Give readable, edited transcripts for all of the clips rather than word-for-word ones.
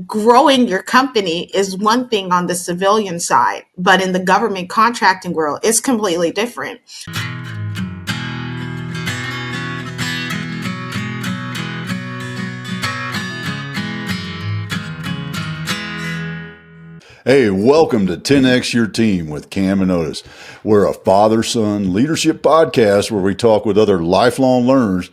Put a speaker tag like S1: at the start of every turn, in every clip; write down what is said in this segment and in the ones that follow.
S1: growing your company is one thing on the civilian side, but in the government contracting world, it's completely different.
S2: Hey, welcome to 10X Your Team with Cam and Otis. We're a father-son leadership podcast where we talk with other lifelong learners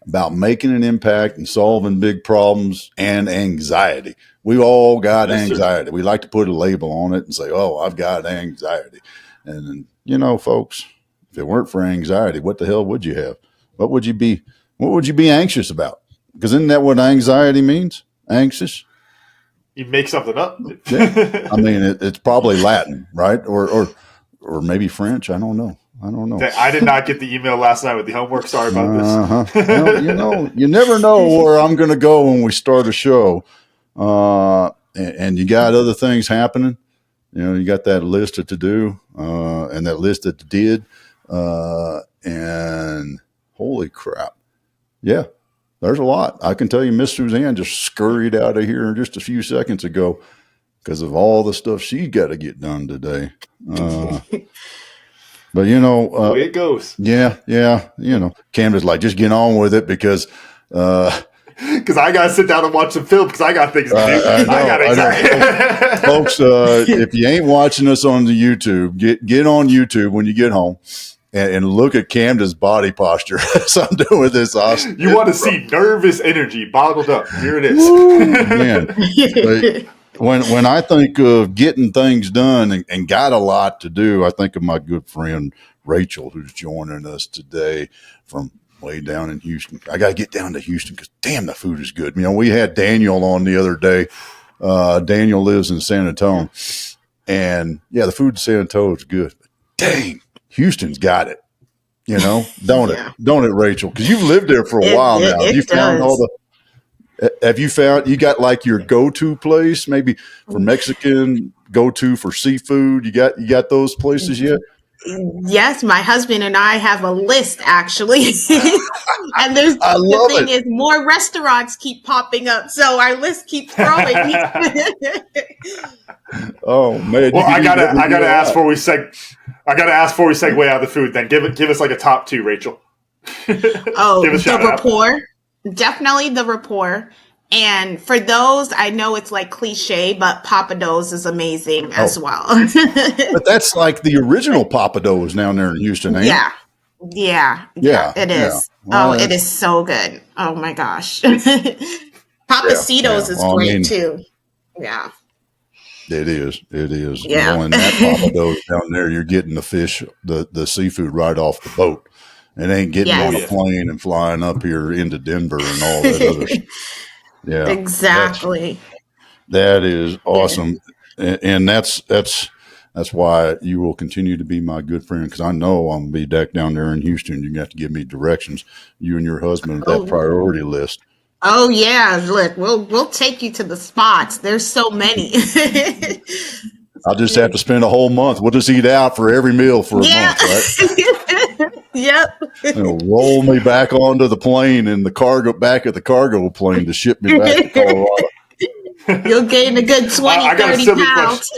S2: about making an impact and solving big problems and anxiety. We've all got anxiety. We like to put a label on it and say, oh, I've got anxiety. And, you know, folks, if it weren't for anxiety, what the hell would you have? What would you be anxious about? Because isn't that what anxiety means? Anxious?
S3: You make something up.
S2: Yeah. I mean, it's probably Latin, right? Or maybe French. I don't know.
S3: I did not get the email last night with the homework. Sorry about this.
S2: Well, you never know where I'm going to go when we start a show. And you got other things happening. You know, you got that list of to do, and that list of to did. And holy crap. Yeah. There's a lot. I can tell you Miss Suzanne just scurried out of here just a few seconds ago because of all the stuff she's got to get done today. But, you know.
S3: The way it goes.
S2: Yeah. You know, Camden's like, just get on with it because
S3: I got to sit down and watch some film because I got things to do. I got anxiety.
S2: Folks, if you ain't watching us on the YouTube, get on YouTube when you get home. And look at Camden's body posture as I'm doing this.
S3: You want to see nervous energy bottled up. Here it is.
S2: Woo, man. When I think of getting things done and got a lot to do, I think of my good friend Rachael, who's joining us today from way down in Houston. I got to get down to Houston because, damn, the food is good. You know, we had Daniel on the other day. Daniel lives in San Antonio. And, yeah, the food in San Antonio is good. But dang. Houston's got it, you know, don't it, Rachael? Because you've lived there for a while now. You found have you found you got like your go-to place, maybe for Mexican, go-to for seafood? You got those places yet?
S1: Yes, my husband and I have a list actually, and the thing is, more restaurants keep popping up, so our list keeps growing.
S2: Oh man!
S3: Well, I gotta ask before we segue out of the food. Then give us like a top two, Rachael.
S1: Oh, the rapport, definitely the rapport. And for those, I know it's like cliche, but Papa Do's is amazing as well.
S2: But that's like the original Papa Do's down there in Houston, ain't it?
S1: Yeah, it is.
S2: Yeah. Well,
S1: it is so good. Oh my gosh. Papacitos is great too. Yeah.
S2: It is.
S1: Yeah.
S2: Well, and that Papa Do's down there, you're getting the fish, the seafood right off the boat. It ain't getting on a plane and flying up here into Denver and all that other stuff. Yeah,
S1: exactly.
S2: That is awesome, and that's why you will continue to be my good friend because I know I'm gonna be back down there in Houston. You're gonna have to give me directions. You and your husband that priority list.
S1: Oh yeah, look, we'll take you to the spots. There's so many.
S2: I'll just have to spend a whole month. We'll just eat out for every meal for a month, right?
S1: Yep.
S2: Roll me back onto the plane and back at the cargo plane to ship me back to Colorado.
S1: You'll gain a good 20, 30 pounds.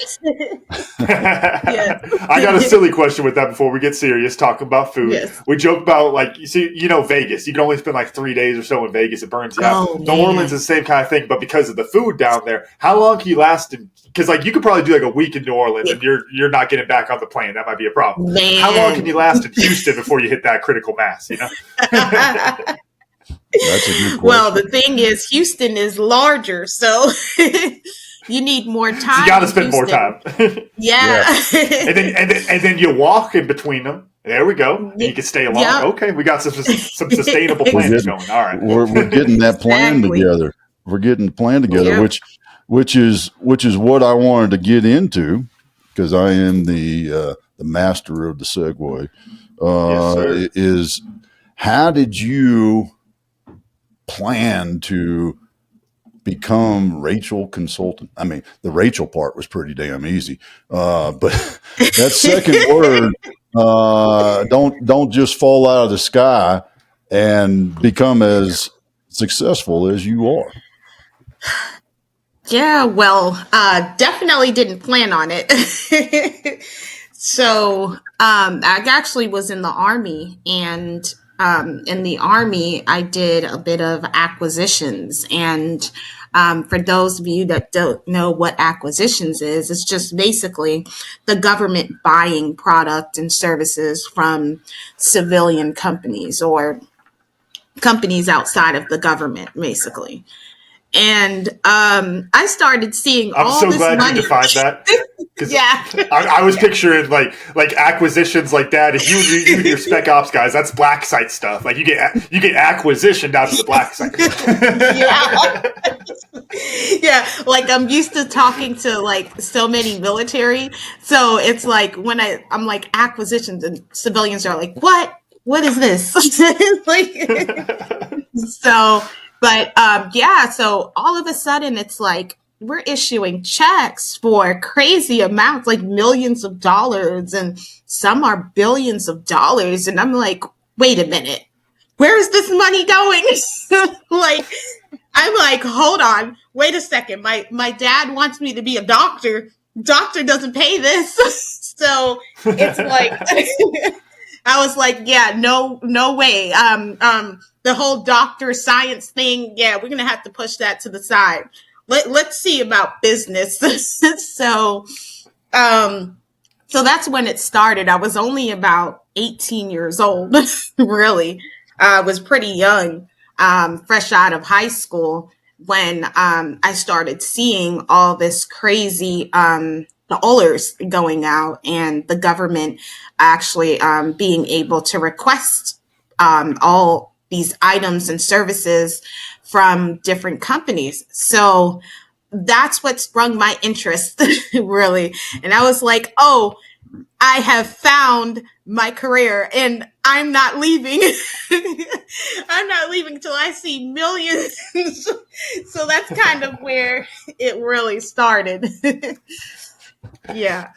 S3: I got a silly question with that before we get serious, talking about food. Yes. We joke about, like, Vegas. You can only spend like 3 days or so in Vegas. It burns you out. New Orleans is the same kind of thing, but because of the food down there, how long can you last? Because, like, you could probably do like a week in New Orleans and you're not getting back on the plane. That might be a problem. Man. How long can you last in Houston before you hit that critical mass, you know?
S2: That's a good question.
S1: Well, the thing is, Houston is larger, so you need more time.
S3: So you got to spend more time.
S1: Yeah.
S3: and then you walk in between them. There we go. And you can stay along. Yep. Okay, we got some sustainable plans going. All right,
S2: we're getting that plan together. We're getting the plan together, which is what I wanted to get into because I am the master of the segue.
S3: Yes, sir.
S2: Is how did you plan to become Rachael consultant? I mean, the Rachael part was pretty damn easy, but that second word, don't just fall out of the sky and become as successful as you are.
S1: Yeah, well, definitely didn't plan on it. So, I actually was in the army, and in the army, I did a bit of acquisitions. And for those of you that don't know what acquisitions is, it's just basically the government buying product and services from civilian companies or companies outside of the government, basically. And I started seeing
S3: I'm
S1: all
S3: so
S1: this
S3: glad you
S1: money.
S3: defined that because
S1: Yeah.
S3: I was picturing like acquisitions like that, and you and your spec ops guys, that's black site stuff. Like you get acquisition down to the black site.
S1: Yeah. Yeah, like I'm used to talking to like so many military, so it's like when I'm like acquisitions, and civilians are like, what is this? Like, so, but yeah, so all of a sudden it's like we're issuing checks for crazy amounts, like millions of dollars, and some are billions of dollars. And I'm like, wait a minute, where is this money going? Like, I'm like, hold on, wait a second. My dad wants me to be a doctor. Doctor doesn't pay this. So it's like I was like, yeah, no way. The whole doctor science thing, yeah, we're gonna have to push that to the side. Let's see about business. So, um, so that's when it started. I was only about 18 years old, really. I was pretty young, fresh out of high school when I started seeing all this crazy dollars going out, and the government actually being able to request all these items and services from different companies. So that's what sprung my interest, really. And I was like, oh, I have found my career and I'm not leaving. I'm not leaving till I see millions. So that's kind of where it really started. Yeah.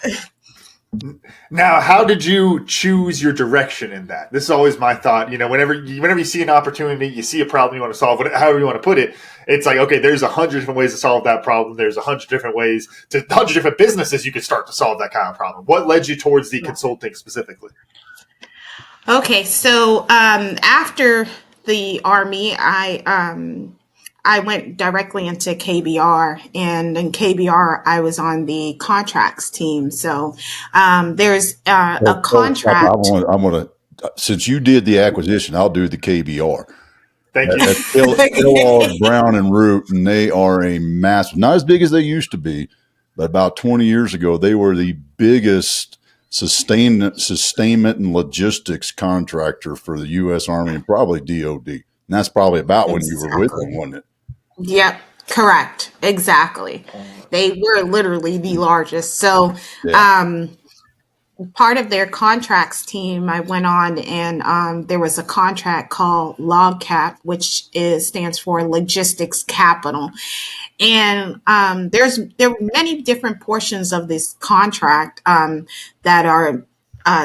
S3: Now, how did you choose your direction in that? This is always my thought. Whenever you see an opportunity, you see a problem you want to solve, however you want to put it, it's like, okay, there's 100 different ways to solve that problem. There's 100 different ways to 100 different businesses you could start to solve that kind of problem. What led you towards the consulting specifically?
S1: Okay, so after the army, I went directly into KBR, and in KBR, I was on the contracts team. So there's a contract.
S2: I'm gonna since you did the acquisition, I'll do the KBR.
S3: Thank you.
S2: That's Kellogg, Brown and Root, and they are a massive, not as big as they used to be, but about 20 years ago, they were the biggest sustainment and logistics contractor for the U.S. Army and probably DOD. And that's probably about when you were with them,
S1: Exactly.
S2: wasn't it?
S1: Yep, correct. Exactly. They were literally the largest. So,
S2: Yeah.
S1: part of their contracts team, I went on, and there was a contract called LogCap, which stands for Logistics Capital. And there were many different portions of this contract that are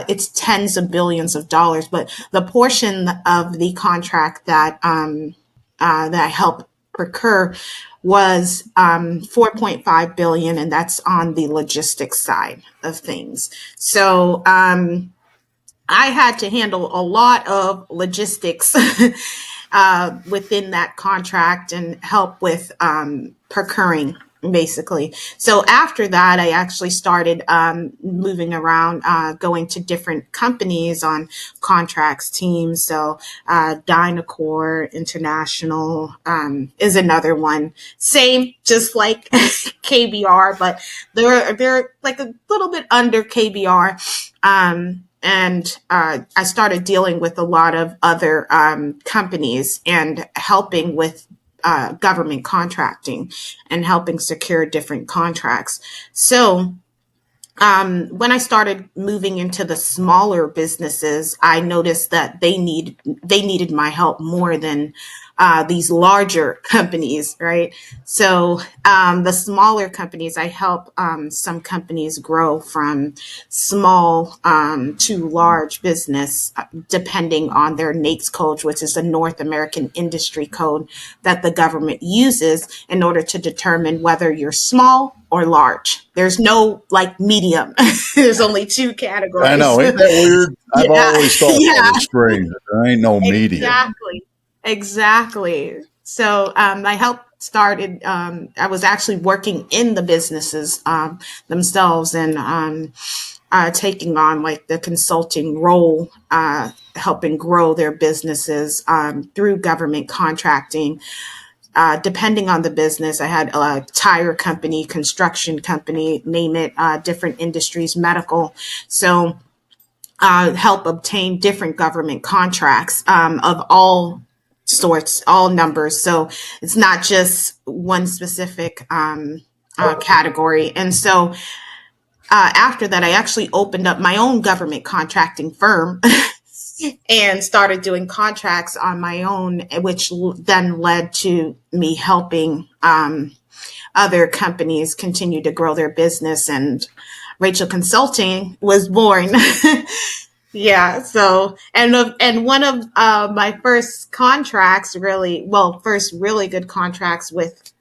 S1: it's tens of billions of dollars, but the portion of the contract that I helped procure was 4.5 billion, and that's on the logistics side of things. So I had to handle a lot of logistics within that contract and help with procuring, basically. So after that, I actually started moving around, going to different companies on contracts teams. So Dynacore International is another one. Same, just like KBR, but they're like a little bit under KBR. And I started dealing with a lot of other companies and helping with government contracting and helping secure different contracts. So when I started moving into the smaller businesses, I noticed that they needed my help more than these larger companies, right? So the smaller companies, I help some companies grow from small to large business, depending on their NAICS code, which is the North American Industry Code that the government uses in order to determine whether you're small or large. There's no like medium. There's only two
S2: I
S1: categories.
S2: know. Ain't that weird? I've
S1: Yeah,
S2: always thought that
S1: yeah,
S2: was strange. There ain't no medium.
S1: exactly, exactly. So I helped started. I was actually working in the businesses themselves and taking on like the consulting role, helping grow their businesses through government contracting. Depending on the business, I had a tire company, construction company, name it, different industries, medical. So help obtain different government contracts of all sorts, all numbers. So it's not just one specific category. And so after that, I actually opened up my own government contracting firm and started doing contracts on my own, which then led to me helping other companies continue to grow their business. And Rachel Consulting was born. Yeah. So, and one of my first contracts, really, well, first really good contracts with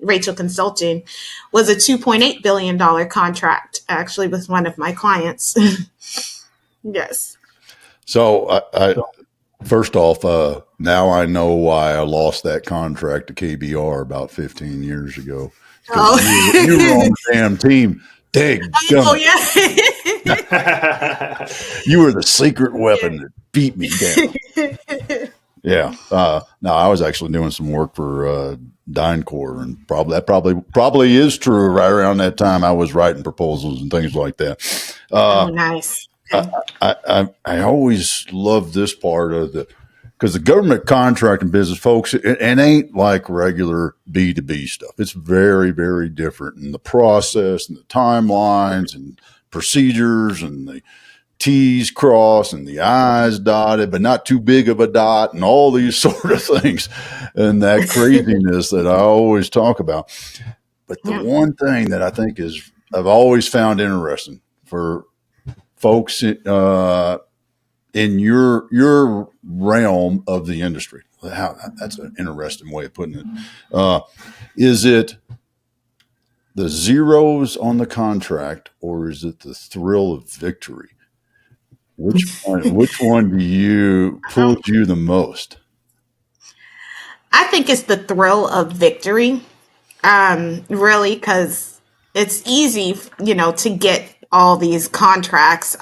S1: Rachel Consulting was a $2.8 billion contract, actually, with one of my clients. Yes.
S2: So I first off, now I know why I lost that contract to KBR about 15 years ago. Because you were on
S1: Oh,
S2: the damn team. Dang
S1: oh
S2: gummit.
S1: yeah.
S2: You were the secret weapon that beat me down. Yeah. No, I was actually doing some work for DynCorp, and probably is true. Right around that time, I was writing proposals and things like that.
S1: Oh,
S2: Uh,
S1: nice.
S2: I,
S1: Okay.
S2: I always love this part of because the government contracting business, folks, it ain't like regular B2B stuff. It's very, very different in the process and the timelines and procedures and the T's crossed and the I's dotted, but not too big of a dot and all these sort of things and that craziness that I always talk about. But the
S1: Yeah.
S2: one thing that I think I've always found interesting for folks in your realm of the industry. That's an interesting way of putting it. Is it the zeros on the contract, or is it the thrill of victory? Which one do you pulls you the most?
S1: I think it's the thrill of victory, really, because it's easy, to get all these contracts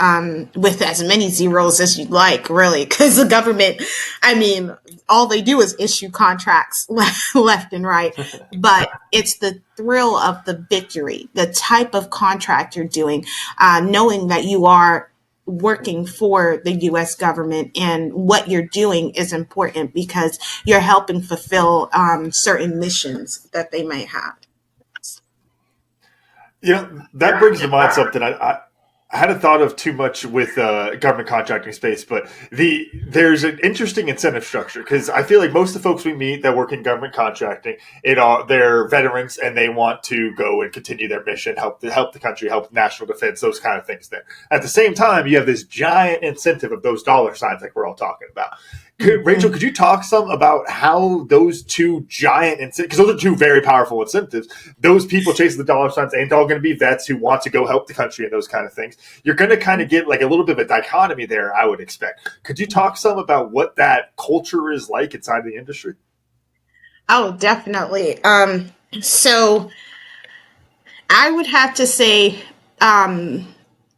S1: with as many zeros as you'd like, really, because the government, I mean, all they do is issue contracts left and right. But it's the thrill of the victory, the type of contract you're doing, knowing that you are working for the US government and what you're doing is important because you're helping fulfill certain missions that they may have.
S3: That brings to mind something I hadn't thought of too much with government contracting space, but there's an interesting incentive structure because I feel like most of the folks we meet that work in government contracting, they're veterans and they want to go and continue their mission, help the country, help national defense, those kind of things. There, at the same time, you have this giant incentive of those dollar signs, like we're all talking about. Rachel, could you talk some about how those two giant incentives, because those are two very powerful incentives, those people chasing the dollar signs ain't all going to be vets who want to go help the country and those kind of things. You're going to kind of get like a little bit of a dichotomy there, I would expect. Could you talk some about what that culture is like inside the industry?
S1: Oh, definitely. So I would have to say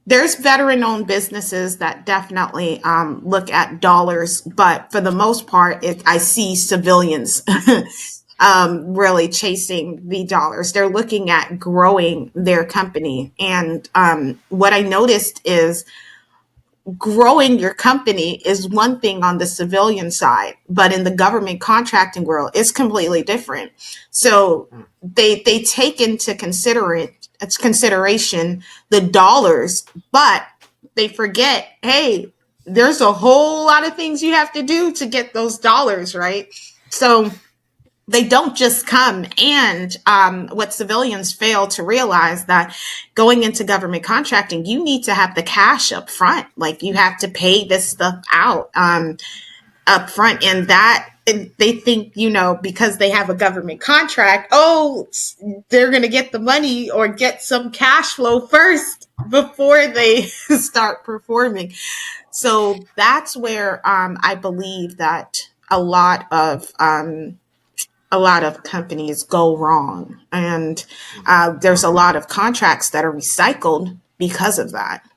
S1: there's veteran-owned businesses that definitely look at dollars, but for the most part, I see civilians really chasing the dollars. They're looking at growing their company, and what I noticed is growing your company is one thing on the civilian side, but in the government contracting world, it's completely different. So they take into consideration the dollars, but they forget, hey, there's a whole lot of things you have to do to get those dollars, right? So they don't just come. And what civilians fail to realize that going into government contracting, you need to have the cash up front. Like you have to pay this stuff out up front. And that they think, because they have a government contract, they're going to get the money or get some cash flow first before they start performing. So that's where I believe that a lot of companies go wrong, and there's a lot of contracts that are recycled because of that.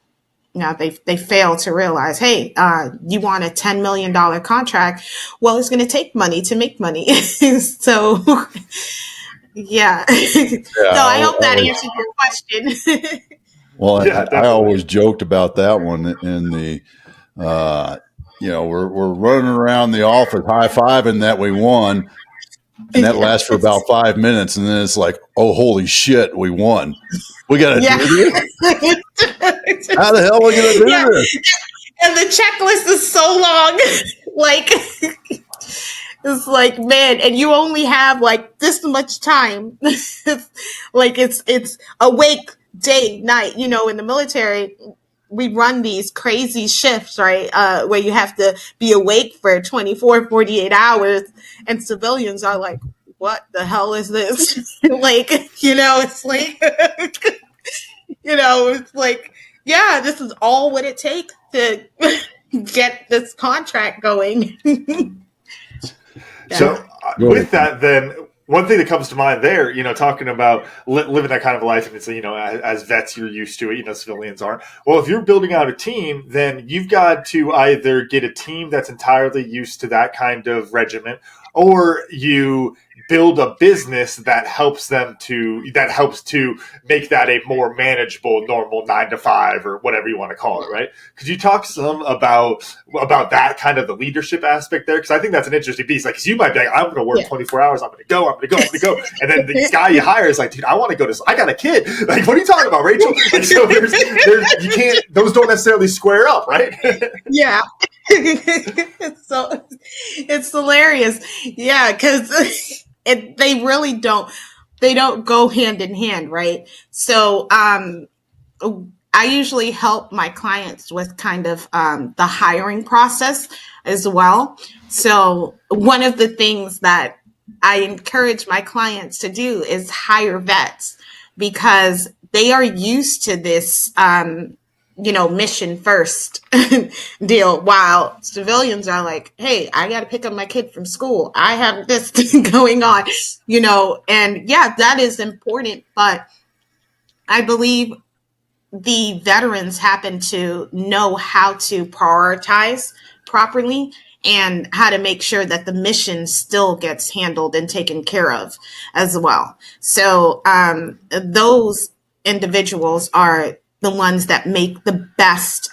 S1: They fail to realize, hey, you want a $10 million contract? Well, it's going to take money to make money. So, yeah. So I hope that answered your question.
S2: Well, I always joked about that one in the, we're running around the office high-fiving that we won, and that lasts for about 5 minutes, and then it's like, oh, holy shit, we won. We got to do this? How the hell are we going to do this?
S1: And the checklist is so long. Like, it's like, man, and you only have like this much time. Like it's awake day, night. In the military, we run these crazy shifts, right? Where you have to be awake for 24, 48 hours. And civilians are like, what the hell is this? Like, it's like, it's like, yeah, this is all what it takes to get this contract going.
S3: So with that, then one thing that comes to mind there, talking about living that kind of life, and it's, as vets, you're used to it, civilians aren't. Well, if you're building out a team, then you've got to either get a team that's entirely used to that kind of regiment, or you build a business that helps to make that a more manageable, normal 9-to-5 or whatever you want to call it, right? Could you talk some about that kind of the leadership aspect there? Because I think that's an interesting piece. Like, cause you might be like, I'm going to work 24 hours. I'm going to go. And then the guy you hire is like, dude, I want to go to. I got a kid. Like, what are you talking about, Rachel? Like, so there's you can't. Those don't necessarily square up, right?
S1: Yeah. It's hilarious. Yeah, because they really don't. They don't go hand in hand, right? So I usually help my clients with kind of the hiring process as well. So one of the things that I encourage my clients to do is hire vets, because they are used to this mission first deal, while civilians are like, hey, I got to pick up my kid from school. I have this going on, and yeah, that is important. But I believe the veterans happen to know how to prioritize properly and how to make sure that the mission still gets handled and taken care of as well. So those individuals are the ones that make the best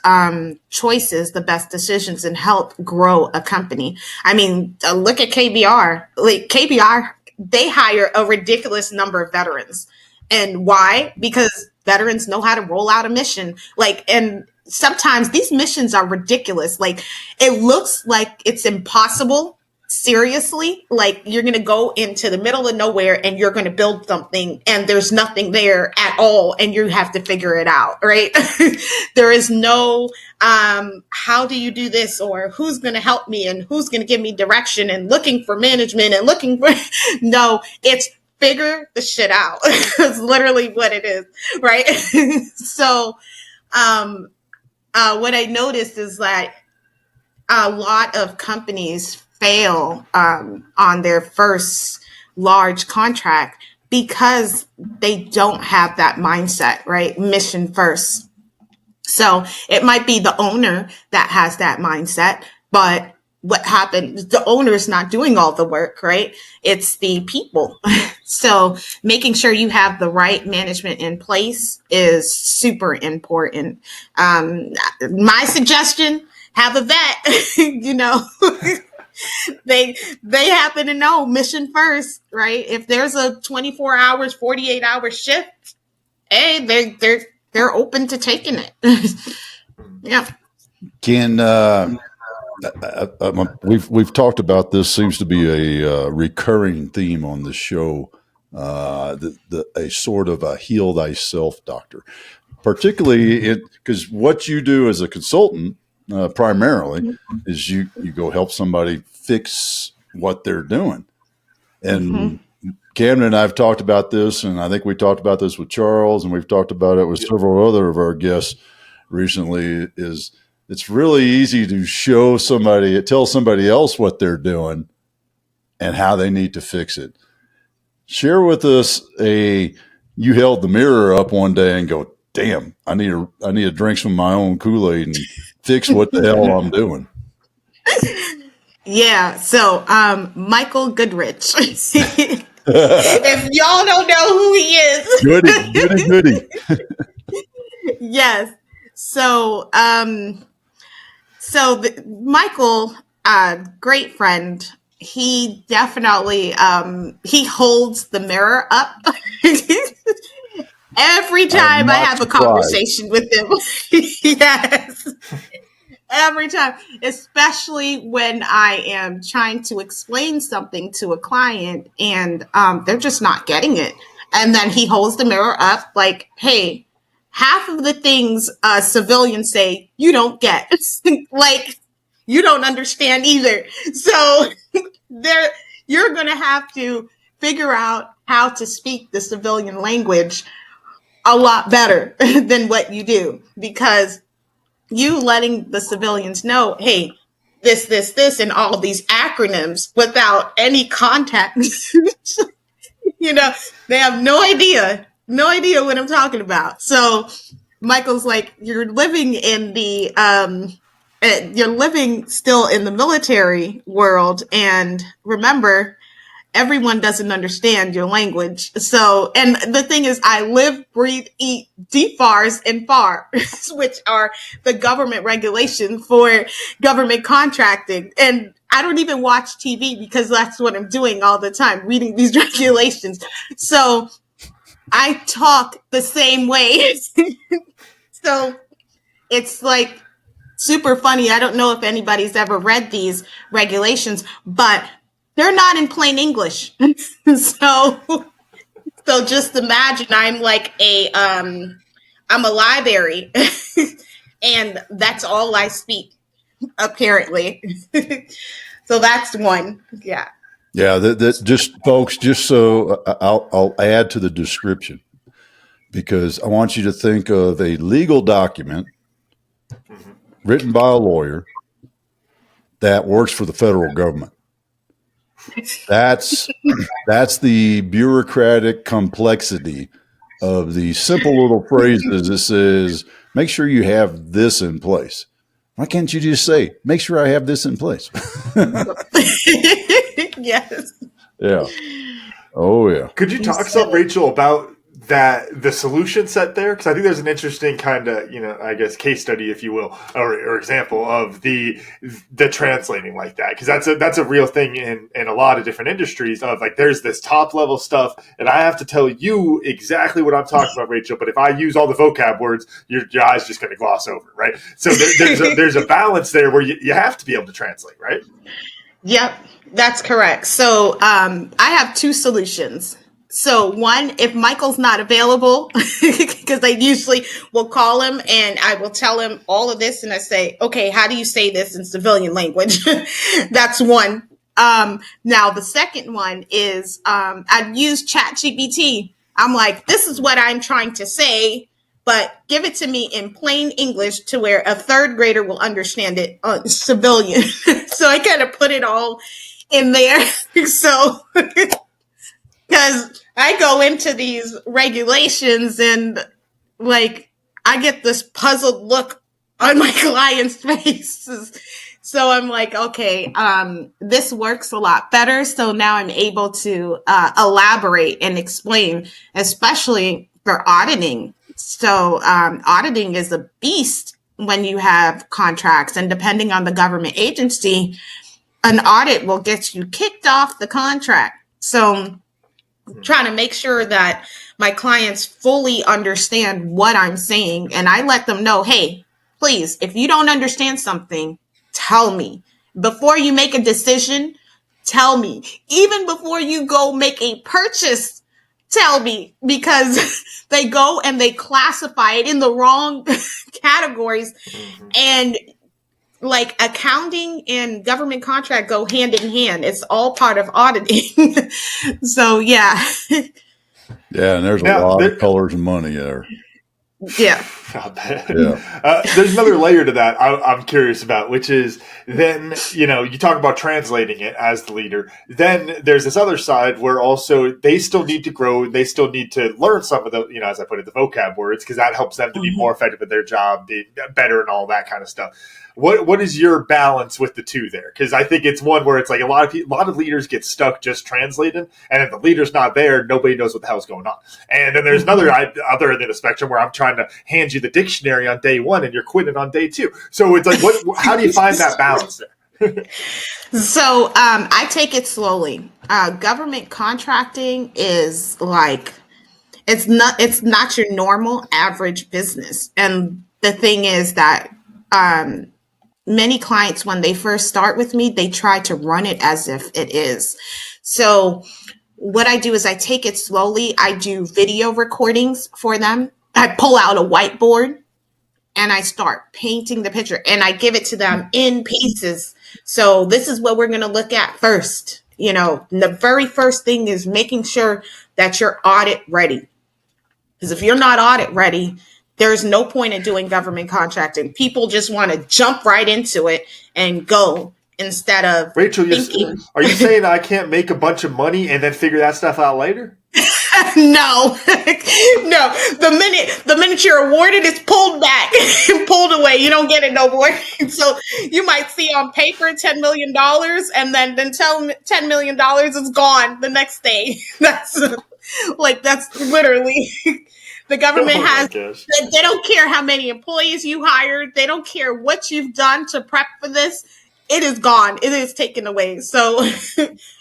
S1: choices, the best decisions, and help grow a company. I mean, look at KBR. Like KBR, they hire a ridiculous number of veterans. And why? Because veterans know how to roll out a mission. Like, and sometimes these missions are ridiculous. Like, it looks like it's impossible. Seriously, like you're going to go into the middle of nowhere and you're going to build something and there's nothing there at all and you have to figure it out, right? There is no how do you do this, or who's going to help me and who's going to give me direction, and looking for management and looking for no, it's figure the shit out. It's literally what it is, right? So what I noticed is that a lot of companies fail on their first large contract because they don't have that mindset, right? Mission first. So it might be the owner that has that mindset, but what happened, the owner's not doing all the work, right? It's the people. So making sure you have the right management in place is super important. My suggestion, have a vet. they happen to know mission first, right? If there's a 24 hours, 48-hour shift, hey, they're open to taking it. Yeah.
S2: Can we've talked about this? Seems to be a recurring theme on the show. A sort of a heal thyself doctor, particularly because what you do as a consultant primarily is you go help somebody fix what they're doing. And Camden and I have talked about this, and I think we talked about this with Charles, and we've talked about it with several other of our guests recently. Is it's really easy to tell somebody else what they're doing and how they need to fix it. Share with us you held the mirror up one day and go, damn, I need to drink some of my own Kool-Aid and fix what the hell I'm doing.
S1: Yeah. So, Michael Goodrich. If y'all don't know who he is.
S2: Goody.
S1: Yes. So, Michael, great friend. He definitely, he holds the mirror up every time I have a conversation with him. Yes. Every time, especially when I am trying to explain something to a client and they're just not getting it. And then he holds the mirror up like, hey, half of the things civilians say you don't get. Like, you don't understand either. So you're going to have to figure out how to speak the civilian language a lot better than what you do, because you letting the civilians know, hey, this, and all of these acronyms without any context, they have no idea what I'm talking about. So Michael's like, you're living still in the military world. And remember, everyone doesn't understand your language. So, and the thing is, I live, breathe, eat DFARS and FARs, which are the government regulation for government contracting. And I don't even watch TV because that's what I'm doing all the time, reading these regulations. So I talk the same way. So it's like super funny. I don't know if anybody's ever read these regulations, but they're not in plain English. So just imagine I'm like I'm a library and that's all I speak, apparently. So that's one. Yeah.
S2: Yeah. That just folks, just so I'll add to the description, because I want you to think of a legal document written by a lawyer that works for the federal government. That's the bureaucratic complexity of the simple little phrases that says, make sure you have this in place. Why can't you just say, make sure I have this in place?
S1: Yes.
S2: Yeah. Oh, yeah.
S3: Could you talk some, Rachel, about the solution set there? Because I think there's an interesting kind of, I guess, case study, if you will, or example of the translating like that. Because that's a real thing in a lot of different industries of like, there's this top level stuff and I have to tell you exactly what I'm talking about, Rachel. But if I use all the vocab words, your eye's just going to gloss over, right? So there's a balance there where you have to be able to translate, right?
S1: Yep, that's correct. So I have two solutions. So one, if Michael's not available, because I usually will call him and I will tell him all of this and I say, okay, how do you say this in civilian language? That's one. Now the second one is I've used ChatGPT. I'm like, this is what I'm trying to say, but give it to me in plain English to where a third grader will understand it civilian. So I kind of put it all in there. So because I go into these regulations and like I get this puzzled look on my clients' faces. So I'm like, okay, this works a lot better. So now I'm able to elaborate and explain, especially for auditing. So auditing is a beast when you have contracts, and depending on the government agency, an audit will get you kicked off the contract. So trying to make sure that my clients fully understand what I'm saying. And I let them know, hey, please, if you don't understand something, tell me. Before you make a decision, tell me. Even before you go make a purchase, tell me, because they go and they classify it in the wrong categories.
S3: Mm-hmm.
S1: And like accounting and government contract go hand in hand. It's all part of auditing. So yeah.
S2: Yeah, and there's a
S3: Now,
S2: lot of colors and money there.
S1: Yeah.
S2: Yeah.
S3: There's another layer to that I'm curious about, which is then, you talk about translating it as the leader. Then there's this other side where also they still need to grow. They still need to learn some of the, as I put it, the vocab words, because that helps them to be more effective at their job, be better and all that kind of stuff. What is your balance with the two there? Because I think it's one where it's like a lot of leaders get stuck just translating, and if the leader's not there, nobody knows what the hell's going on. And then there's another other end of the spectrum where I'm trying to hand you the dictionary on day one and you're quitting on day two. So it's like, how do you find that balance there?
S1: So I take it slowly. Government contracting is like it's not your normal average business, and the thing is that many clients, when they first start with me, they try to run it as if it is. So what I do is I take it slowly. I do video recordings for them. I pull out a whiteboard and I start painting the picture, and I give it to them in pieces. So this is what we're going to look at first. The very first thing is making sure that you're audit ready. Because if you're not audit ready, there's no point in doing government contracting. People just want to jump right into it and go instead of
S3: Rachel,
S1: thinking.
S3: Are you saying I can't make a bunch of money and then figure that stuff out later?
S1: No, no. The minute you're awarded, it's pulled back and pulled away. You don't get it no more. So you might see on paper $10 million, and then $10 million is gone the next day. That's literally. The government they don't care how many employees you hired. They don't care what you've done to prep for this. It is gone. It is taken away. So,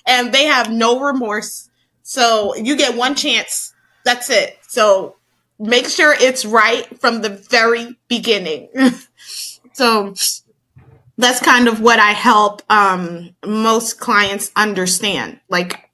S1: and they have no remorse. So you get one chance. That's it. So make sure it's right from the very beginning. So that's kind of what I help most clients understand. Like,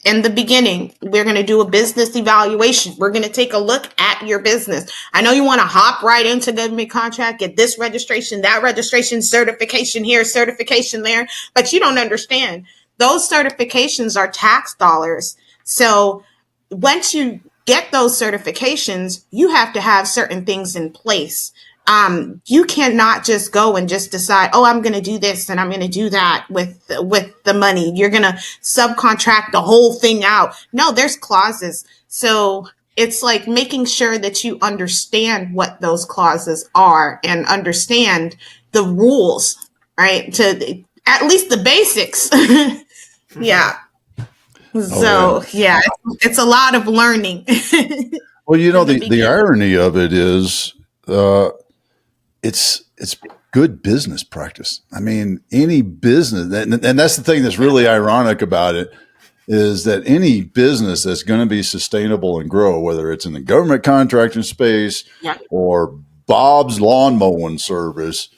S1: in the beginning, we're going to do a business evaluation. We're going to take a look at your business. I know you want to hop right into government contract, get this registration, that registration, certification here, certification there, but you don't understand. Those certifications are tax dollars. So once you get those certifications, you have to have certain things in place. You cannot just go and just decide, oh, I'm going to do this and I'm going to do that with the money. You're going to subcontract the whole thing out. No, there's clauses. So it's like making sure that you understand what those clauses are and understand the rules, right? To at least the basics. Yeah. So yeah, it's a lot of learning.
S2: Well, the irony of it is, it's good business practice. I mean, any business, and that's the thing that's really ironic about it, is that any business that's going to be sustainable and grow, whether it's in the government contracting space or Bob's lawn mowing service,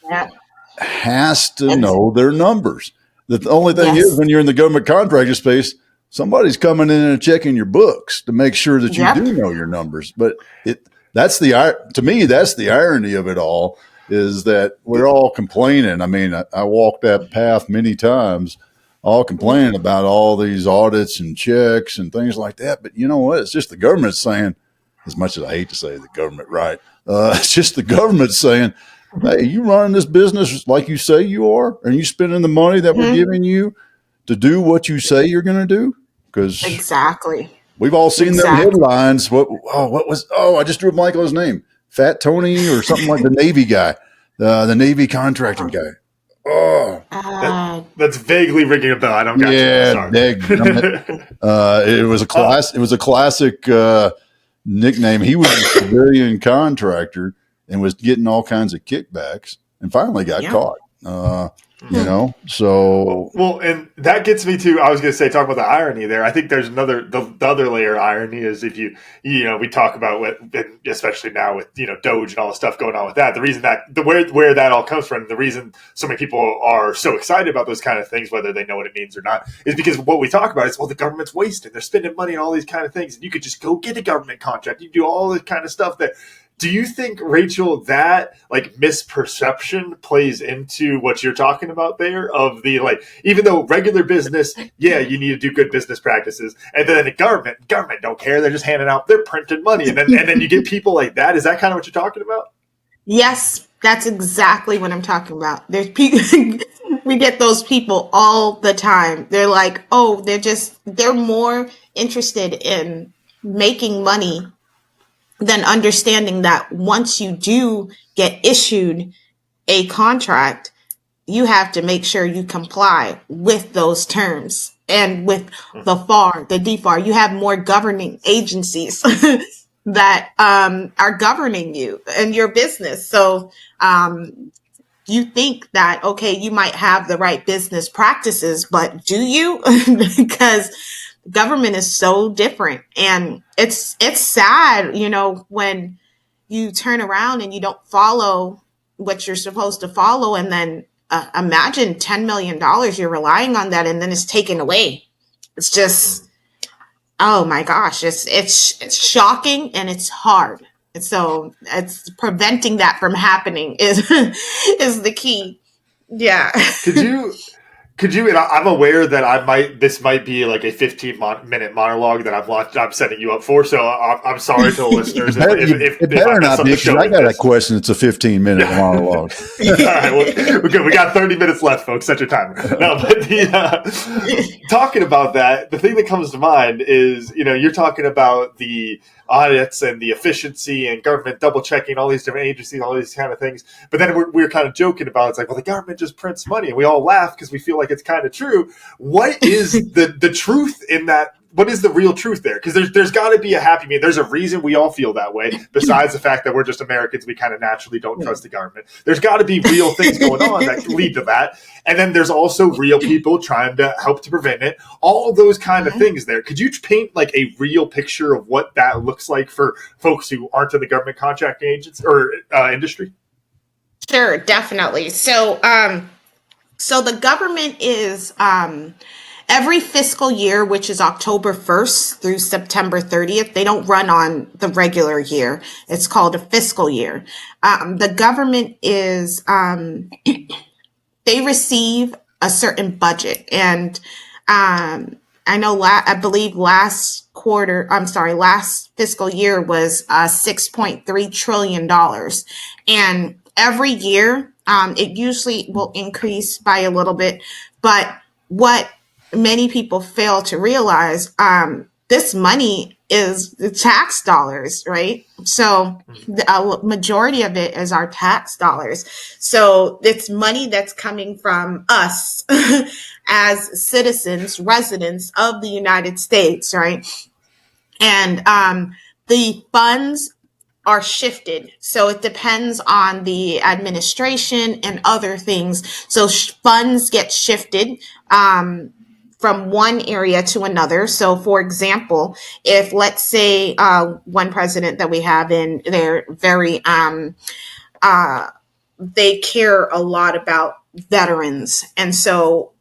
S2: has to know their numbers. The only thing is, when you're in the government contracting space, somebody's coming in and checking your books to make sure that you do know your numbers. But to me, that's the irony of it all, is that we're all complaining. I mean, I walked that path many times, all complaining about all these audits and checks and things like that. But you know what? It's just the government saying, as much as I hate to say the government, right? It's just the government saying, hey, you running this business like you say you are? Are you spending the money that we're giving you to do what you say you're going to do? Because we've all seen them headlines. I just drew a blank on his name. Fat Tony or something like the Navy guy, the Navy contracting guy.
S3: That's vaguely ringing a bell. I don't got
S2: it was a classic nickname. He was a civilian contractor and was getting all kinds of kickbacks and finally got caught. You know, so
S3: well, and that gets me to, I was going to say, talk about the irony there. I think there's the other layer of irony is if we talk about what, especially now with, Doge and all the stuff going on with that, the reason that where that all comes from, the reason so many people are so excited about those kind of things, whether they know what it means or not, is because what we talk about is, well, the government's wasting, they're spending money on all these kind of things, and you could just go get a government contract, you do all this kind of stuff that. Do you think, Rachel, that like misperception plays into what you're talking about there of the, like, even though regular business, yeah, you need to do good business practices, and then the government don't care, they're just handing out, they're printing money, and then you get people like that. Is that kind of what you're talking about?
S1: Yes, that's exactly what I'm talking about. There's people, we get those people all the time. They're like, oh, they're more interested in making money than understanding that once you do get issued a contract, you have to make sure you comply with those terms and with the DFAR. You have more governing agencies that are governing you and your business. So you think that, okay, you might have the right business practices, but do you? Because government is so different, and it's sad, when you turn around and you don't follow what you're supposed to follow, and then imagine $10 million you're relying on that, and then it's taken away. It's just, oh my gosh, it's shocking, and it's hard. And so it's preventing that from happening is is the key. Yeah.
S3: Could you? And I'm aware that this might be like a 15-minute monologue that I'm setting you up for. So I'm sorry to the listeners.
S2: It better not be, because I got a question. It's a 15-minute monologue.
S3: All right, well, we're good. We got 30 minutes left, folks. Set your timer. No, but talking about that, the thing that comes to mind is, you're talking about the audits and the efficiency and government double checking all these different agencies, all these kind of things. But then we're kind of joking about, it's like, well, the government just prints money, and we all laugh because we feel like it's kind of true. What is the truth in that? What is the real truth there? Because there's got to be a happy medium. There's a reason we all feel that way, besides the fact that we're just Americans. We kind of naturally don't trust the government. There's got to be real things going on that lead to that. And then there's also real people trying to help to prevent it. All those kind of things there. Could you paint like a real picture of what that looks like for folks who aren't in the government contracting agents or industry?
S1: Sure, definitely. So the government is every fiscal year, which is October 1st through September 30th. They don't run on the regular year. It's called a fiscal year. The government is, they receive a certain budget. And I know, I believe last fiscal year was $6.3 trillion. And every year, it usually will increase by a little bit. But what many people fail to realize, this money is the tax dollars, right? So the majority of it is our tax dollars. So it's money that's coming from us as citizens, residents of the United States, right? And the funds are shifted. So it depends on the administration and other things. So funds get shifted from one area to another. So for example, if let's say one president that we have in, they're very, they care a lot about veterans. And so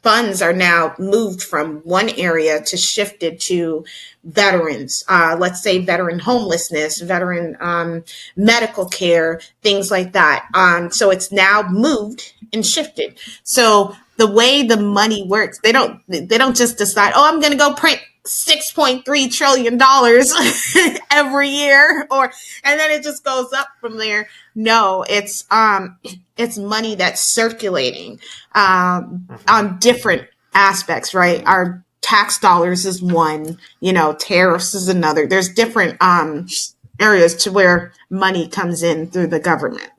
S1: funds are now moved from one area to shifted to veterans. Let's say veteran homelessness, veteran medical care, things like that. So it's now moved and shifted. So the way the money works, they don't just decide, oh, I'm going to go print $6.3 trillion every year, and then it just goes up from there. No, it's money that's circulating on different aspects, right? Our tax dollars is one, tariffs is another. There's different areas to where money comes in through the government.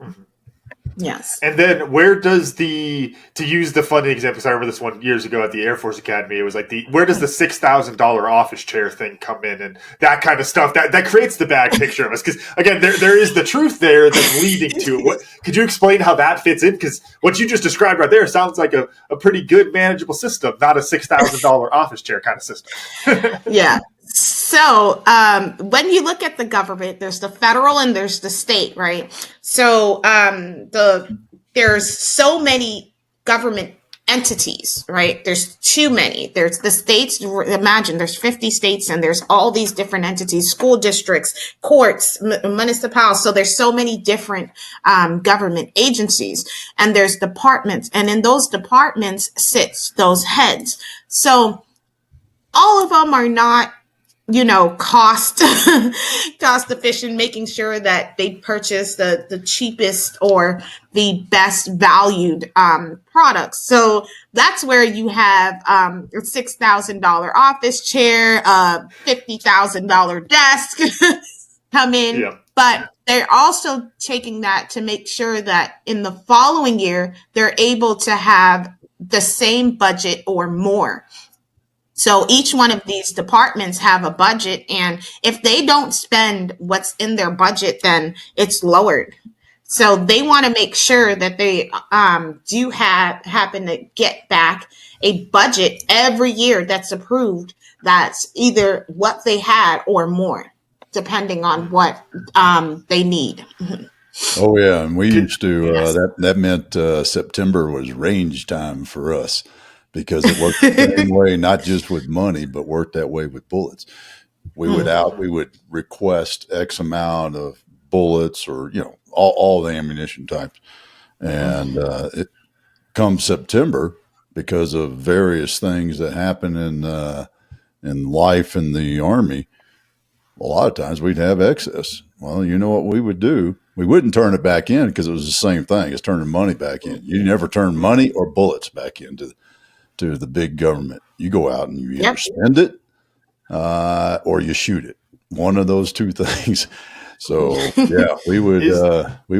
S1: Yes.
S3: And then where does to use the funny example, because I remember this one years ago at the Air Force Academy, it was like where does the $6,000 office chair thing come in, and that kind of stuff that creates the bad picture of us? Because again, there is the truth there that's leading to it. Could you explain how that fits in? Because what you just described right there sounds like a pretty good manageable system, not a $6,000 office chair kind of system.
S1: Yeah. So when you look at the government, there's the federal and there's the state, right? So there's so many government entities, right? There's too many. There's the states. Imagine there's 50 states and there's all these different entities, school districts, courts, municipalities. So there's so many different government agencies, and there's departments, and in those departments sits those heads. So all of them are not, cost efficient, making sure that they purchase the cheapest or the best valued products. So that's where you have a $6,000 office chair, a $50,000 desk come in.
S3: Yeah.
S1: But they're also taking that to make sure that in the following year, they're able to have the same budget or more. So each one of these departments have a budget, and if they don't spend what's in their budget, then it's lowered. So they want to make sure that they do happen to get back a budget every year that's approved, that's either what they had or more, depending on what they need.
S2: Oh yeah, and we used to
S1: Yes.
S2: that meant September was range time for us, because it worked the same way, not just with money, but worked that way with bullets. We would request X amount of bullets, or all the ammunition types, and it comes September, because of various things that happen in life in the Army. A lot of times we'd have excess. Well, you know what we would do? We wouldn't turn it back in, because it was the same thing as turning money back in. You never turn money or bullets back into to the big government. You go out and you either spend it or you shoot it. One of those two things. So yeah, we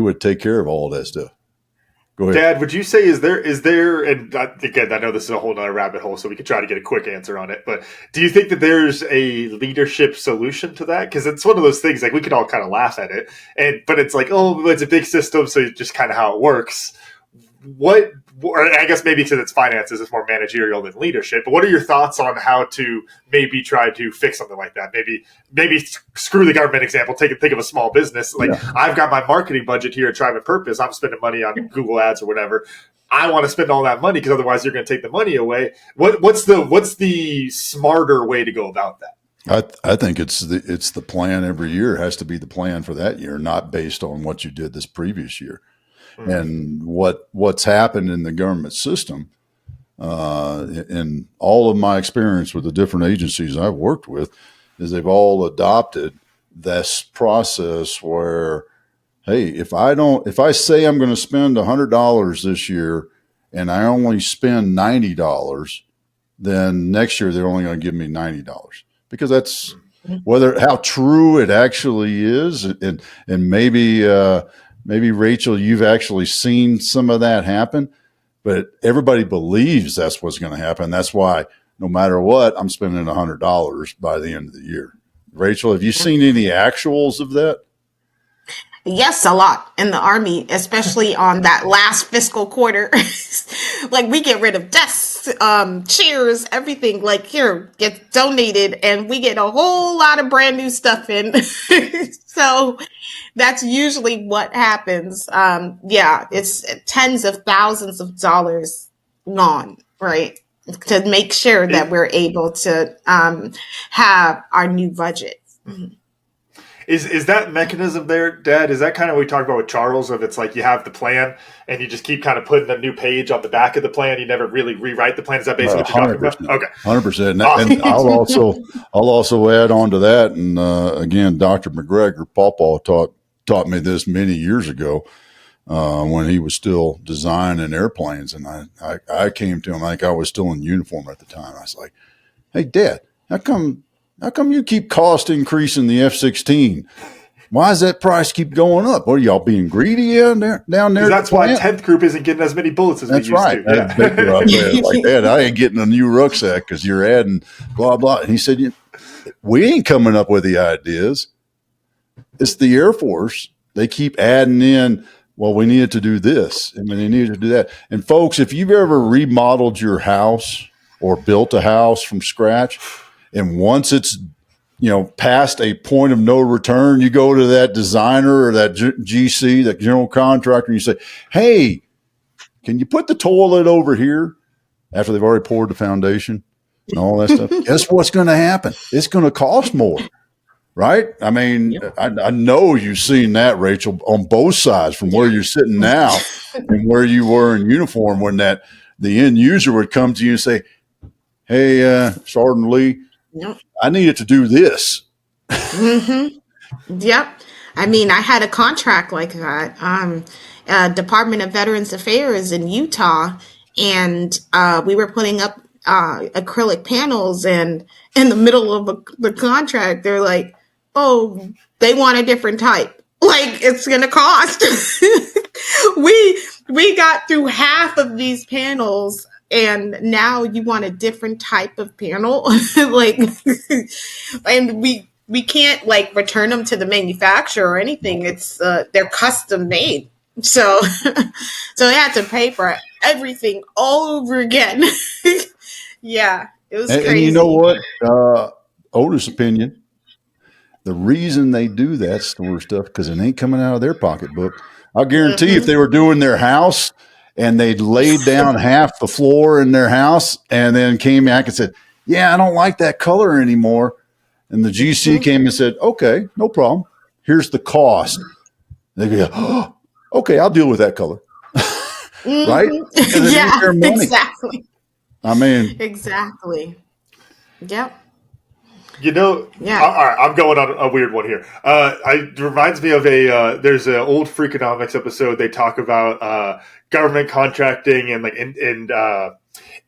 S2: would take care of all that stuff. Go ahead,
S3: Dad. Would you say is there? And again, I know this is a whole nother rabbit hole, so we could try to get a quick answer on it. But do you think that there's a leadership solution to that? Because it's one of those things, like, we could all kind of laugh at it, but it's like, oh, it's a big system, so it's just kind of how it works. Or I guess maybe because it's finances, it's more managerial than leadership. But what are your thoughts on how to maybe try to fix something like that? Maybe screw the government example. Think of a small business. Like, I've got my marketing budget here at Tribe and Purpose. I'm spending money on Google Ads or whatever. I want to spend all that money, because otherwise you're going to take the money away. What's the smarter way to go about that?
S2: I think it's the plan every year. It has to be the plan for that year, not based on what you did this previous year. And what's happened in the government system, in all of my experience with the different agencies I've worked with, is they've all adopted this process where, hey, if I say I'm going to spend $100 this year and I only spend $90, then next year they're only going to give me $90, because that's how true it actually is. And maybe Rachel, you've actually seen some of that happen, but everybody believes that's what's going to happen. That's why no matter what, I'm spending $100 by the end of the year. Rachel, have you seen any actuals of that?
S1: Yes, a lot in the Army, especially on that last fiscal quarter. Like, we get rid of desks, chairs, everything, like, here, gets donated, and we get a whole lot of brand new stuff in. So that's usually what happens. It's tens of thousands of dollars gone, right? To make sure that we're able to have our new budget.
S3: Is that mechanism there, Dad? Is that kind of what we talked about with Charles, of it's like you have the plan and you just keep kind of putting a new page on the back of the plan. You never really rewrite the plan. Is that basically what you're talking about? Okay.
S2: 100%.
S3: Awesome.
S2: And I'll also add on to that. And again, Dr. McGregor, Pawpaw taught me this many years ago when he was still designing airplanes. And I came to him, like, I was still in uniform at the time. I was like, hey, Dad, how come you keep cost increasing the F-16? why does that price keep going up? What are y'all being greedy down there?
S3: That's why 10th Group isn't getting as many bullets as we used to.
S2: Yeah. Baker out there like that. I ain't getting a new rucksack because you're adding blah, blah. And he said, we ain't coming up with the ideas. It's the Air Force. They keep adding in, well, we needed to do this and they needed to do that. And folks, if you've ever remodeled your house or built a house from scratch, and once it's past a point of no return, you go to that designer or that GC, that general contractor, and you say, hey, can you put the toilet over here after they've already poured the foundation and all that stuff? Guess what's going to happen? It's going to cost more, right? I mean, I know you've seen that, Rachel, on both sides, from where you're sitting now and where you were in uniform, when the end user would come to you and say, hey, Sergeant Lee, I needed to do this.
S1: Mm-hmm. Yep. I mean, I had a contract like that. Department of Veterans Affairs in Utah, and we were putting up acrylic panels, and in the middle of the contract, they're like, "Oh, they want a different type. Like, it's going to cost." we got through half of these panels, and now you want a different type of panel. Like, and we can't like return them to the manufacturer or anything. It's they're custom made. So so I had to pay for everything all over again. Yeah, it was crazy.
S2: And you know what? Otis' opinion, the reason they do that store stuff, because it ain't coming out of their pocketbook. I'll guarantee if they were doing their house and they'd laid down half the floor in their house and then came back and said, yeah, I don't like that color anymore. And the GC came and said, okay, no problem. Here's the cost. They'd be like, oh, okay, I'll deal with that color. Right?
S1: Yeah, exactly.
S2: I mean,
S1: exactly. Yep.
S3: All right, I'm going on a weird one here. It reminds me of there's an old Freakonomics episode. They talk about government contracting and like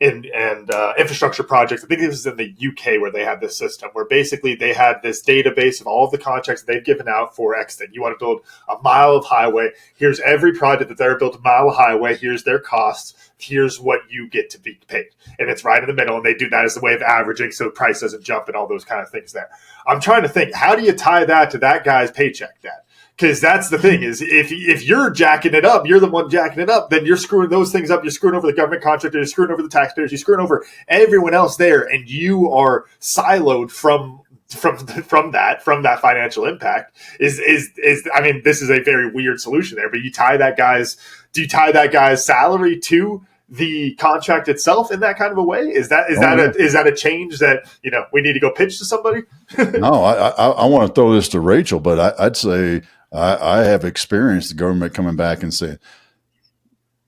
S3: infrastructure projects. I think this is in the UK where they had this system where basically they had this database of all of the contracts that they've given out for X thing. You want to build a mile of highway. Here's every project that they're built a mile of highway. Here's their costs. Here's what you get to be paid. And it's right in the middle. And they do that as a way of averaging so the price doesn't jump and all those kind of things there. I'm trying to think, how do you tie that to that guy's paycheck then? Because that's the thing is if you're jacking it up, you're the one jacking it up, then you're screwing those things up. You're screwing over the government contractor. You're screwing over the taxpayers. You're screwing over everyone else there. And you are siloed from that financial impact is I mean, this is a very weird solution there, but do you tie that guy's salary to the contract itself in that kind of a way? Is that a change that we need to go pitch to somebody?
S2: No, I want to throw this to Rachel, but I'd say I have experienced the government coming back and saying,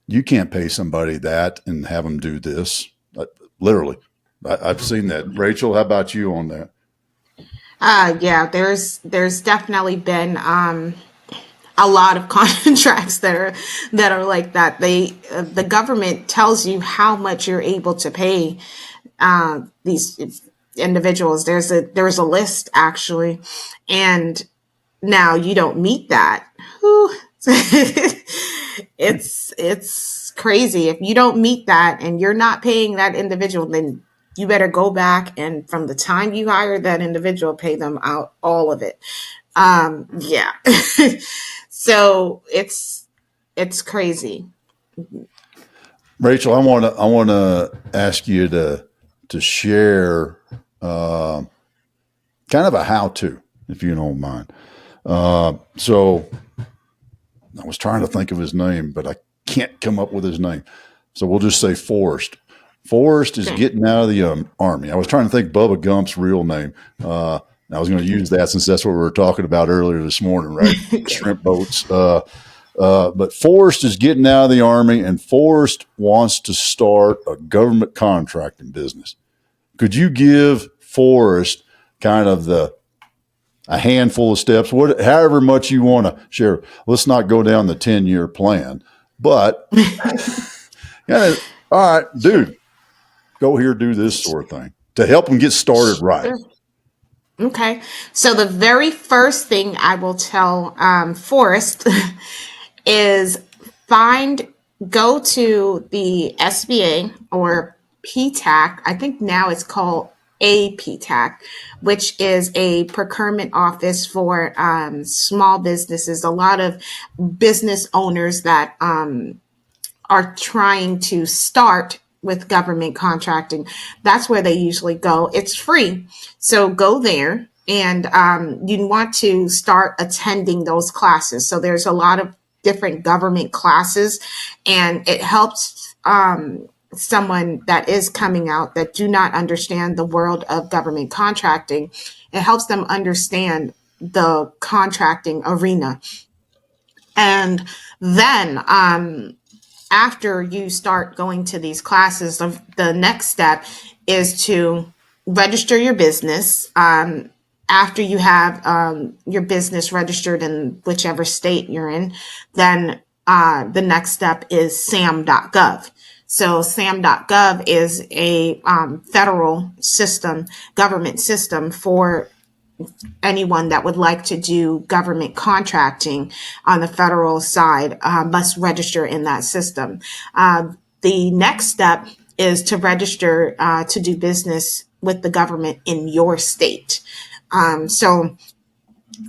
S2: you can't pay somebody that and have them do this. Literally, I've seen that. Rachel, how about you on that?
S1: Yeah, there's definitely been a lot of contracts that are like that. The government tells you how much you're able to pay these individuals. There's a list actually, and now you don't meet that. It's crazy. If you don't meet that and you're not paying that individual, then you better go back and from the time you hire that individual, pay them out all of it. Yeah. So it's crazy.
S2: Rachel, I want to ask you to share kind of a how-to, if you don't mind. So I was trying to think of his name, but I can't come up with his name. So we'll just say Forrest. Forrest is getting out of the Army. I was trying to think Bubba Gump's real name. I was going to use that since that's what we were talking about earlier this morning, right? Shrimp boats. But Forrest is getting out of the Army, and Forrest wants to start a government contracting business. Could you give Forrest kind of a handful of steps, however much you want to share? Let's not go down the 10-year plan, but all right, dude, go here, do this sort of thing to help them get started right.
S1: Okay. So the very first thing I will tell Forrest is find, go to the SBA or PTAC. I think now it's called a PTAC, which is a procurement office for small businesses. A lot of business owners that are trying to start with government contracting. That's where they usually go. It's free. So go there, and you want to start attending those classes. So there's a lot of different government classes, and it helps someone that is coming out that do not understand the world of government contracting. It helps them understand the contracting arena. And then after you start going to these classes, the next step is to register your business. After you have your business registered in whichever state you're in, then the next step is sam.gov. So sam.gov is a federal system, government system for anyone that would like to do government contracting on the federal side must register in that system. The next step is to register to do business with the government in your state. So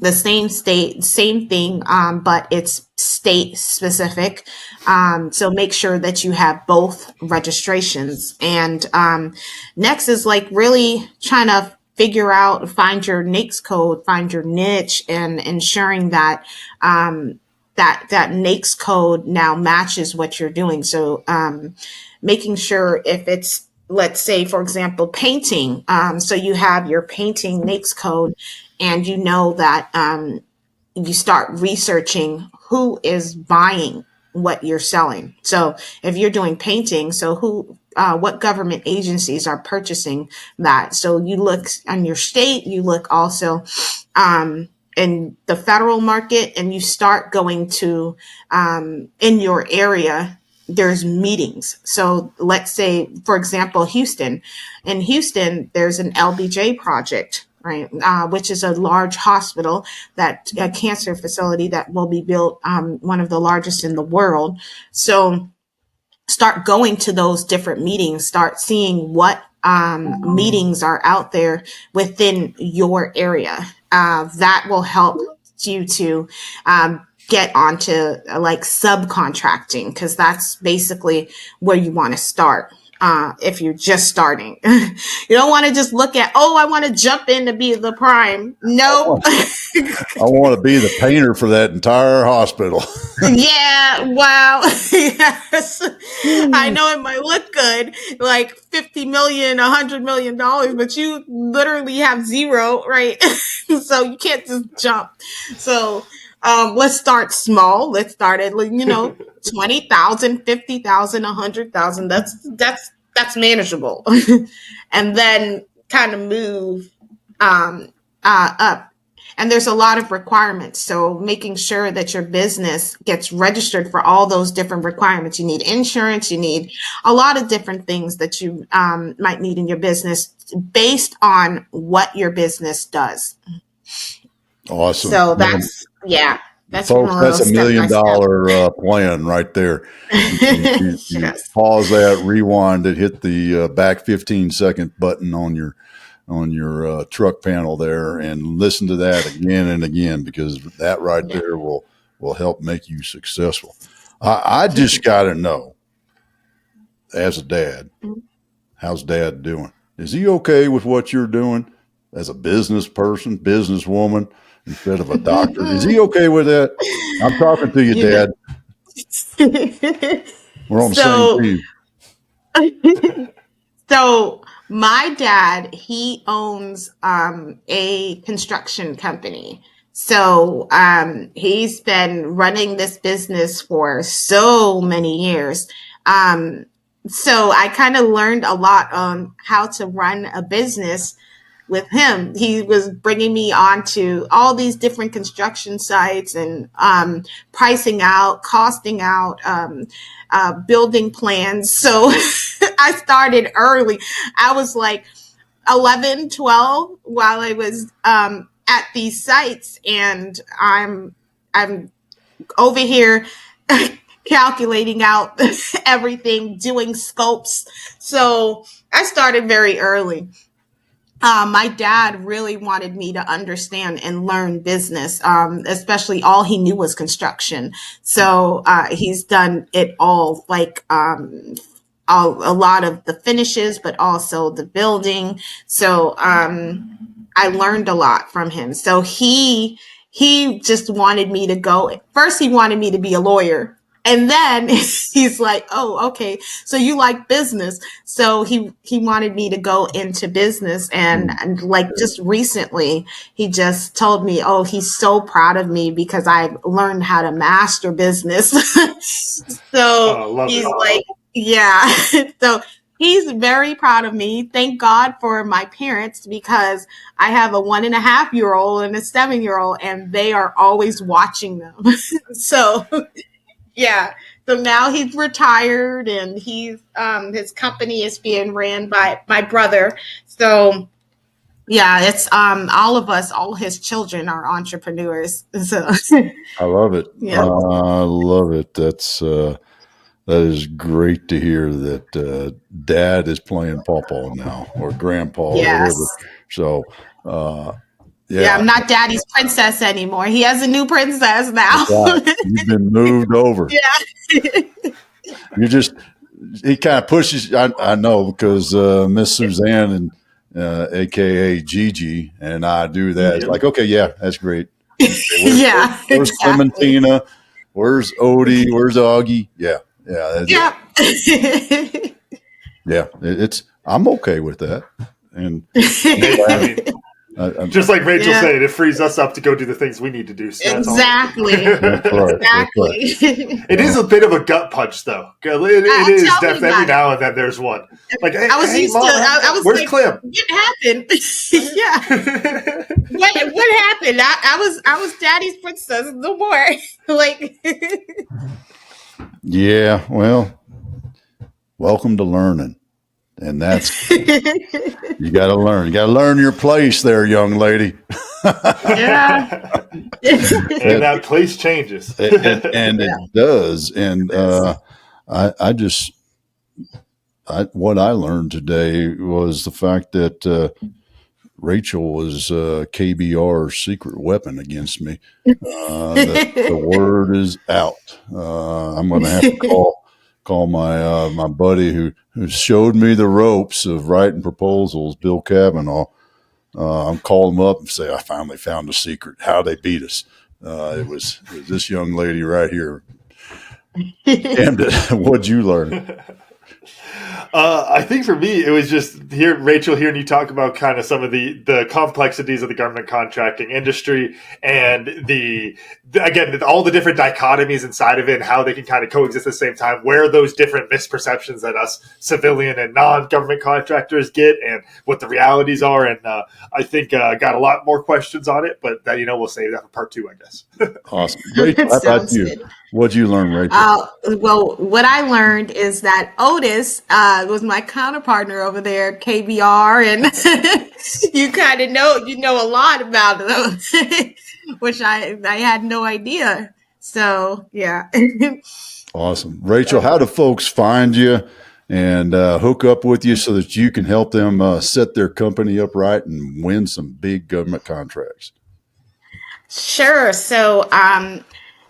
S1: the same state, same thing, but it's state specific. So make sure that you have both registrations. And next is like really trying to figure out, find your NAICS code, find your niche, and ensuring that that NAICS code now matches what you're doing. So making sure if it's, let's say, for example, painting. So you have your painting NAICS code, and you know that you start researching who is buying what you're selling. So if you're doing painting, so what government agencies are purchasing that? So you look on your state, you look also in the federal market, and you start going to in your area. There's meetings. So let's say, for example, Houston. In Houston, there's an LBJ project, right, which is a large hospital, that a cancer facility that will be built, one of the largest in the world. So start going to those different meetings, start seeing what meetings are out there within your area. That will help you to get onto like subcontracting, because that's basically where you want to start. If you're just starting, you don't want to just look at, oh, I want to jump in to be the prime. Nope.
S2: I want to be the painter for that entire hospital.
S1: Yeah, wow. Yes. I know it might look good, like 50 million, $100 million, but you literally have zero, right? So you can't just jump. So let's start small. Let's start at, 20,000, 50,000, 100,000. That's manageable. And then kind of move up. And there's a lot of requirements. So making sure that your business gets registered for all those different requirements. You need insurance, you need a lot of different things that you might need in your business based on what your business does.
S2: Awesome.
S1: So that's
S2: folks,
S1: one of
S2: that's
S1: those
S2: $1
S1: step by
S2: million
S1: step.
S2: plan right there. You
S1: Yes.
S2: pause that, rewind it, hit the back 15-second button on your truck panel there, and listen to that again and again, because that right
S1: Yeah.
S2: there will help make you successful. I just got to know, as a dad, how's dad doing? Is he okay with what you're doing as a business person, businesswoman, instead of a doctor? Is he okay with that? I'm talking to you,
S1: You know.
S2: Dad. We're on the same
S1: So
S2: team.
S1: So my dad, he owns a construction company. So he's been running this business for so many years. Um, so I kind of learned a lot on how to run a business with him. He was bringing me on to all these different construction sites, and pricing out, costing out, building plans. So I started early. I was like, 11, 12 while I was at these sites, and I'm over here calculating out everything, doing scopes. So I started very early. My dad really wanted me to understand and learn business, especially all he knew was construction. So he's done it all, like a lot of the finishes, but also the building. So I learned a lot from him. So he just wanted me to go. First, he wanted me to be a lawyer. And then he's like, "Oh, okay. So you like business." So he wanted me to go into business, and like just recently, he just told me, "Oh, he's so proud of me because I've learned how to master business." So
S3: love
S1: he's
S3: it.
S1: like, "Yeah." So he's very proud of me. Thank God for my parents, because I have a 1.5-year-old and a 7-year-old, and they are always watching them. So yeah. So now he's retired, and he's his company is being ran by my brother. So yeah, it's all of us, all his children are entrepreneurs. So
S2: I love it.
S1: yeah.
S2: I love it. That is great to hear that dad is playing pawpaw now, or grandpa, or
S1: Yes.
S2: whatever. So,
S1: Yeah,
S2: yeah,
S1: I'm not daddy's princess anymore. He has a new princess now.
S2: that's right. You've been moved over.
S1: Yeah.
S2: You just, he kind of pushes. I know because Miss Suzanne and AKA Gigi and I do that. It's like, okay, yeah, that's great. Okay,
S1: Yeah,
S2: where's
S1: exactly.
S2: Clementina? Where's Odie? Where's Augie? Yeah, yeah,
S1: Yeah.
S2: yeah. It's I'm okay with that, and I'm
S3: I
S2: glad.
S3: mean, just like Rachel
S1: Yeah.
S3: said, it frees us up to go do the things we need to do. So that's all.
S1: Exactly.
S2: That's right. That's right.
S1: Exactly.
S3: It is a bit of a gut punch, though. It is
S1: Tell me
S3: definitely every
S1: about it.
S3: now and then. There's one like, hey,
S1: I was
S3: hey
S1: used to.
S3: mom,
S1: I was
S3: where's
S1: like,
S3: Clem?
S1: "What happened?" Yeah. What happened? I was daddy's princess. No more. Like.
S2: Yeah. Well, welcome to learning, and that's you got to learn. You got to learn your place, there, young lady.
S1: Yeah.
S3: And that place changes.
S2: And it does. And I just what I learned today was the fact that Rachel was KBR's secret weapon against me. The word is out. I'm going to have to call my buddy who showed me the ropes of writing proposals, Bill Kavanaugh. I'm calling him up and say I finally found a secret. How they beat us. It was this young lady right here. Camden, what'd you learn?
S3: I think for me, it was just Rachel, hearing you talk about kind of some of the complexities of the government contracting industry, and again, all the different dichotomies inside of it and how they can kind of coexist at the same time, where those different misperceptions that us civilian and non-government contractors get and what the realities are. And I think I got a lot more questions on it, but we'll save that for part 2, I guess.
S2: Awesome. Rachel, how about you?
S1: Good.
S2: What'd you learn, Rachel?
S1: Well, what I learned is that Otis was my counterpartner over there at KBR, and you kind of know a lot about them, which I had no idea. So yeah.
S2: Awesome. Rachel, how do folks find you and hook up with you so that you can help them set their company up right and win some big government contracts?
S1: Sure. So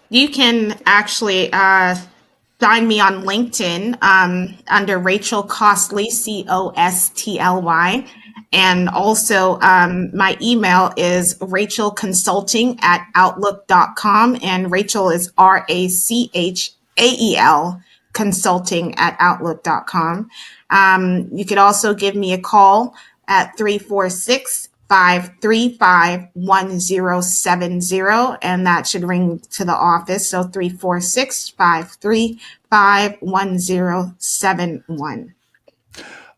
S1: you can actually find me on LinkedIn under Rachael Costly, Costly. And also my email is rachelconsulting@outlook.com. And Rachel is Rachael consulting@outlook.com. You could also give me a call at 346-535-1070, and that should ring to the office. So 346-535-1071.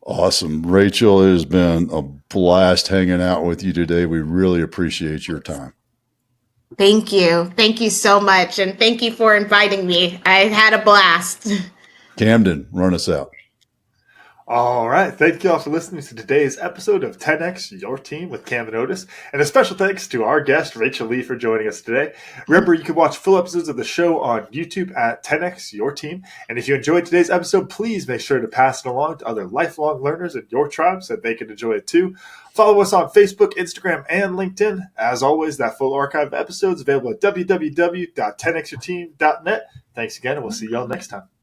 S2: Awesome. Rachel, it has been a blast hanging out with you today. We really appreciate your time.
S1: Thank you. Thank you so much. And thank you for inviting me. I had a blast.
S2: Camden, run us out.
S3: All right. Thank you all for listening to today's episode of 10X Your Team with Camden and Otis. And a special thanks to our guest, Rachael Lee, for joining us today. Remember, you can watch full episodes of the show on YouTube at 10X Your Team. And if you enjoyed today's episode, please make sure to pass it along to other lifelong learners in your tribe so that they can enjoy it too. Follow us on Facebook, Instagram, and LinkedIn. As always, that full archive of episodes available at www.10xyourteam.net. Thanks again, and we'll see you all next time.